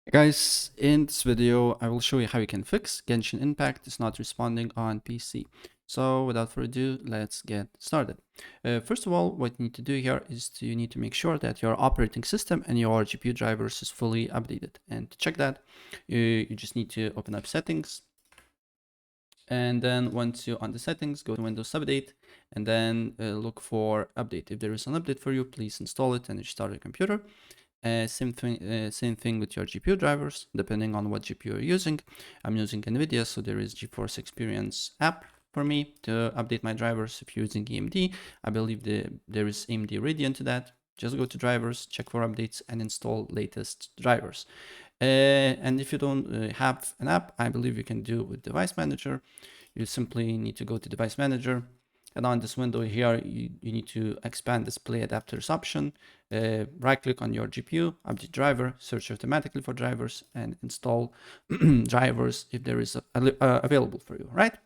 Hey guys, in this video I will show you how you can fix Genshin Impact is not responding on PC. So without further ado, let's get started. First of all, what you need to do here is you need to make sure that your operating system and your GPU drivers is fully updated. And to check that, you just need to open up settings. And then once you're on the settings, go to Windows Update and then look for update. If there is an update for you, please install it and restart your computer. Same thing with your GPU drivers, depending on what GPU you're using. I'm using NVIDIA, so there is GeForce Experience app for me to update my drivers. If you're using AMD, I believe there is AMD Radeon to that. Just go to drivers, check for updates, and install latest drivers. And if you don't have an app, I believe you can do with Device Manager. You simply need to go to Device Manager, and on this window here, you need to expand display adapters option. Right click on your GPU, update driver, search automatically for drivers, and install drivers if there is available for you, right?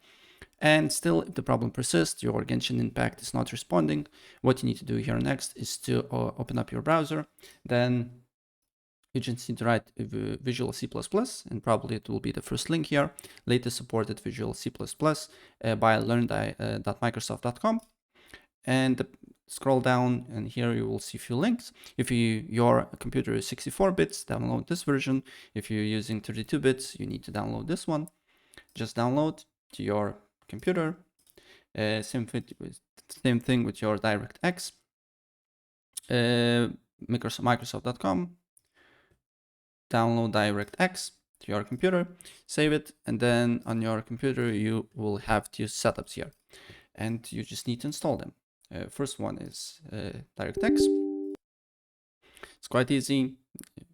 And still, if the problem persists, your Genshin Impact is not responding, what you need to do here next is to open up your browser. Then you just need to write Visual C++, and probably it will be the first link here, latest supported Visual C++ by learn.microsoft.com. And scroll down, and here you will see a few links. If your computer is 64 bits, download this version. If you're using 32 bits, you need to download this one. Just download to your computer. Same thing with your DirectX. Microsoft.com. Download DirectX to your computer, save it, and then on your computer you will have two setups here, and you just need to install them. First one is DirectX. It's quite easy.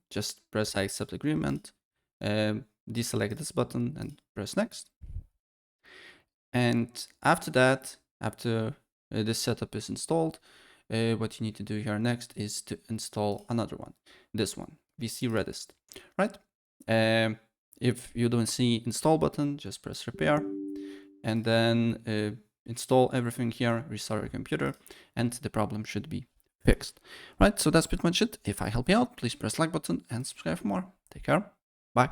Just press I accept agreement, deselect this button and press next. And after that, after this setup is installed, what you need to do here next is to install another one, this one, VC Redist, right? If you don't see install button, just press repair and then install everything here, restart your computer, and the problem should be fixed, right? So that's pretty much it. If I help you out, please press like button and subscribe for more. Take care. Bye.